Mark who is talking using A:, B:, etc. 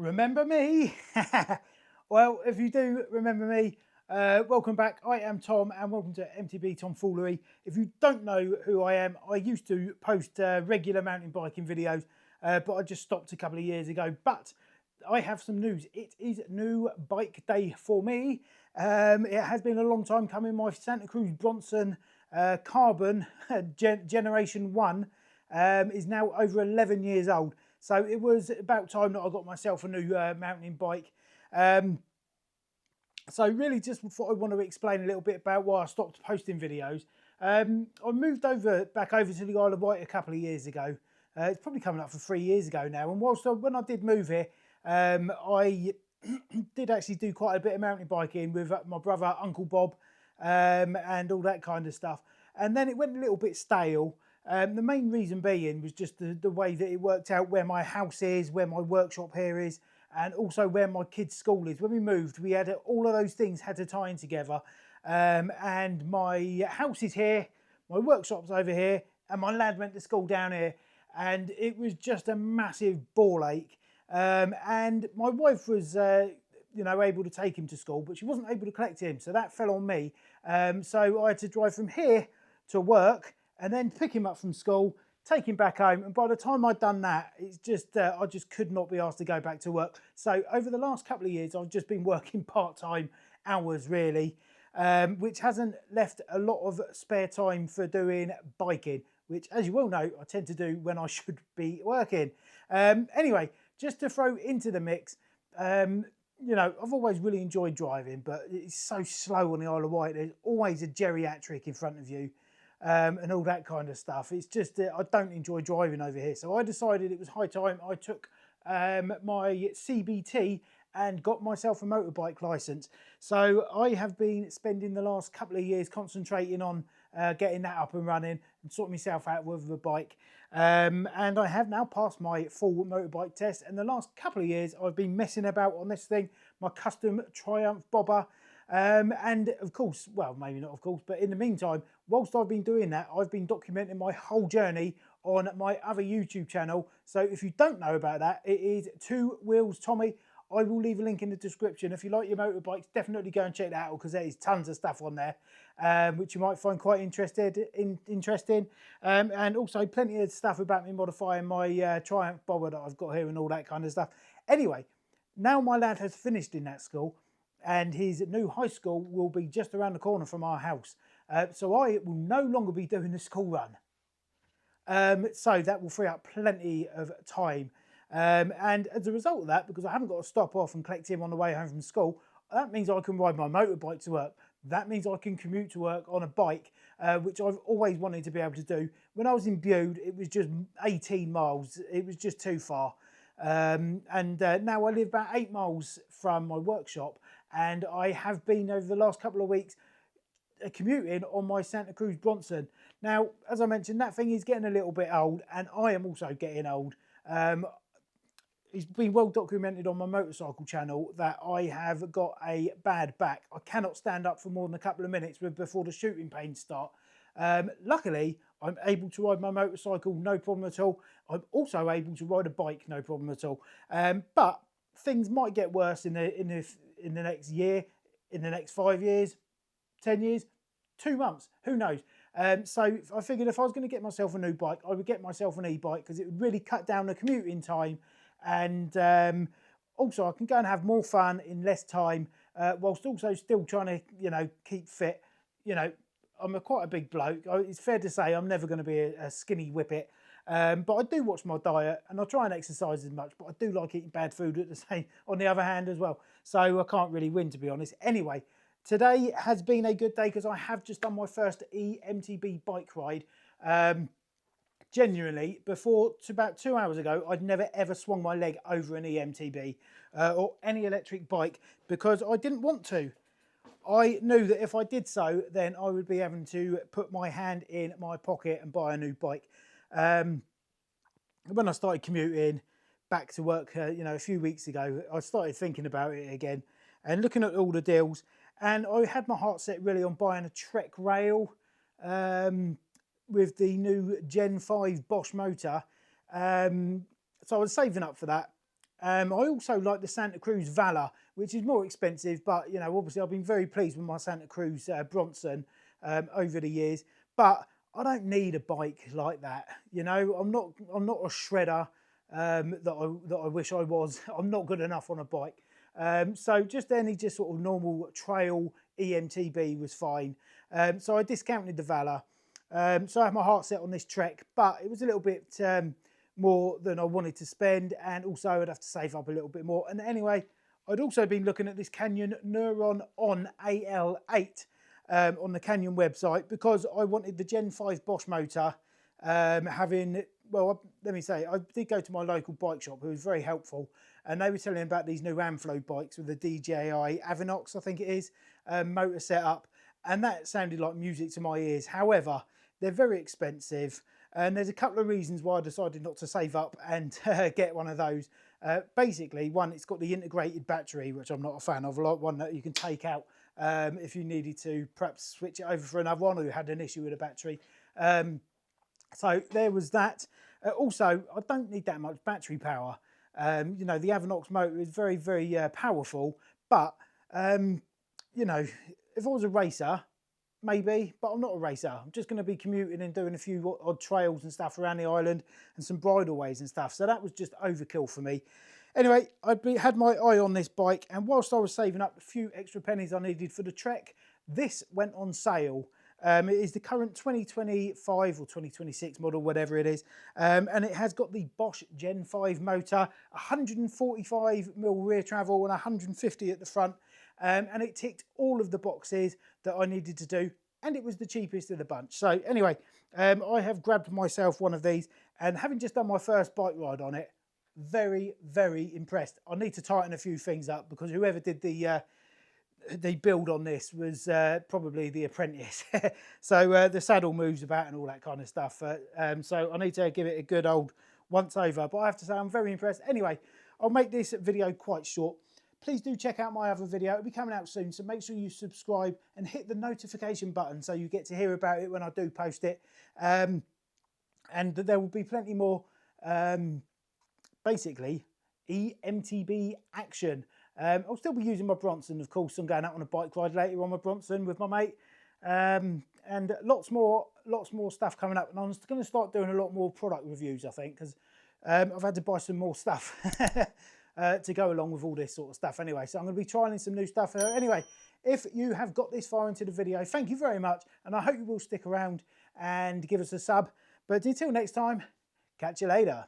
A: Remember me? Well, if you do remember me, welcome back. I am Tom and welcome to MTB Tomfoolery. If you don't know who I am, I used to post regular mountain biking videos, but I just stopped a couple of years ago. But I have some news. It is new bike day for me. It has been a long time coming. My Santa Cruz Bronson Carbon Generation 1 is now over 11 years old. So it was about time that I got myself a new mountain bike. So really just thought I want to explain a little bit about why I stopped posting videos. I moved back over to the Isle of Wight a couple of years ago. It's probably coming up for 3 years ago now. And when I did move here, I did actually do quite a bit of mountain biking with my brother, Uncle Bob, and all that kind of stuff. And then it went a little bit stale. The main reason being was just the way that it worked out where my house is, where my workshop here is, and also where my kids' school is. When we moved, we had all of those things had to tie in together. And my house is here, my workshop's over here, and my lad went to school down here. And it was just a massive ball ache. And my wife was, able to take him to school, but she wasn't able to collect him. So that fell on me. So I had to drive from here to work, and then pick him up from school, take him back home. And by the time I'd done that, it's just I just could not be asked to go back to work. So over the last couple of years, I've just been working part-time hours really, which hasn't left a lot of spare time for doing biking, which, as you well know, I tend to do when I should be working. Anyway, just to throw into the mix, I've always really enjoyed driving, but it's so slow on the Isle of Wight. There's always a geriatric in front of you. And all that kind of stuff. It's just I don't enjoy driving over here. So I decided it was high time I took my CBT and got myself a motorbike license. So I have been spending the last couple of years concentrating on getting that up and running and sorting myself out with a bike. And I have now passed my full motorbike test. And the last couple of years I've been messing about on this thing, my custom Triumph bobber. And of course, well, maybe not of course, but in the meantime, whilst I've been doing that, I've been documenting my whole journey on my other YouTube channel. So if you don't know about that, it is Two Wheels Tommy. I will leave a link in the description. If you like your motorbikes, definitely go and check that out because there is tons of stuff on there, which you might find quite interesting. And also plenty of stuff about me modifying my Triumph bobber that I've got here and all that kind of stuff. Anyway, now my lad has finished in that school, and his new high school will be just around the corner from our house. So I will no longer be doing the school run. So that will free up plenty of time. And as a result of that, because I haven't got to stop off and collect him on the way home from school, that means I can ride my motorbike to work. That means I can commute to work on a bike, which I've always wanted to be able to do. When I was in Bude, it was just 18 miles. It was just too far. Now I live about 8 miles from my workshop, and I have been over the last couple of weeks commuting on my Santa Cruz Bronson. Now, as I mentioned, that thing is getting a little bit old, and I am also getting old. It's been well documented on my motorcycle channel that I have got a bad back. I cannot stand up for more than a couple of minutes before the shooting pains start. Luckily, I'm able to ride my motorcycle, no problem at all. I'm also able to ride a bike, no problem at all. But things might get worse in the next year, in the next 5 years, 10 years, 2 months, who knows? So I figured if I was going to get myself a new bike, I would get myself an e-bike because it would really cut down the commuting time, and also I can go and have more fun in less time, whilst also still trying to, keep fit. I'm quite a big bloke. It's fair to say I'm never going to be a skinny whippet. But I do watch my diet and I try and exercise as much, but I do like eating bad food on the other hand as well. So I can't really win, to be honest. Anyway, today has been a good day because I have just done my first E-MTB bike ride. Genuinely, about 2 hours ago, I'd never ever swung my leg over an E-MTB or any electric bike because I didn't want to. I knew that if I did so, then I would be having to put my hand in my pocket and buy a new bike. When I started commuting back to work, a few weeks ago, I started thinking about it again and looking at all the deals. And I had my heart set really on buying a Trek rail with the new Gen 5 Bosch motor. So I was saving up for that. I also like the Santa Cruz Valor, which is more expensive, but you know, obviously I've been very pleased with my Santa Cruz Bronson over the years. But I don't need a bike like that. You know, I'm not a shredder that I wish I was. I'm not good enough on a bike. So just any sort of normal trail E-MTB was fine. So I discounted the Valor. So I have my heart set on this Trek, but it was a little bit more than I wanted to spend, and also I'd have to save up a little bit more. And anyway, I'd also been looking at this Canyon Neuron on AL8 on the Canyon website, because I wanted the Gen 5 Bosch motor, well, let me say, I did go to my local bike shop, who was very helpful, and they were telling me about these new Amflow bikes with the DJI Avinox, I think it is, motor setup, and that sounded like music to my ears. However, they're very expensive, and there's a couple of reasons why I decided not to save up and get one of those. Basically, one, it's got the integrated battery, which I'm not a fan of, like one that you can take out if you needed to perhaps switch it over for another one, or you had an issue with a battery. So there was that. Also, I don't need that much battery power. You know, the Avinox motor is very, very powerful, but you know, if I was a racer, maybe, but I'm not a racer. I'm just going to be commuting and doing a few odd trails and stuff around the island and some bridleways and stuff. So that was just overkill for me. Anyway, had my eye on this bike, and whilst I was saving up a few extra pennies I needed for the Trek, this went on sale. It is the current 2025 or 2026 model, whatever it is, and it has got the Bosch Gen 5 motor, 145mm rear travel and 150 at the front, and it ticked all of the boxes that I needed to do, and it was the cheapest of the bunch. So anyway, I have grabbed myself one of these, and having just done my first bike ride on it, very, very impressed. I need to tighten a few things up, because whoever did the build on this was probably the apprentice. So the saddle moves about and all that kind of stuff. So I need to give it a good old once over, but I have to say I'm very impressed. Anyway, I'll make this video quite short. Please do check out my other video. It'll be coming out soon, so make sure you subscribe and hit the notification button so you get to hear about it when I do post it. And there will be plenty more, basically, E-MTB action. I'll still be using my Bronson, of course. I'm going out on a bike ride later on my Bronson with my mate, and lots more stuff coming up. And I'm going to start doing a lot more product reviews, I think, because I've had to buy some more stuff to go along with all this sort of stuff. Anyway, so I'm going to be trialing some new stuff. Anyway, if you have got this far into the video, thank you very much, and I hope you will stick around and give us a sub. But until next time, catch you later.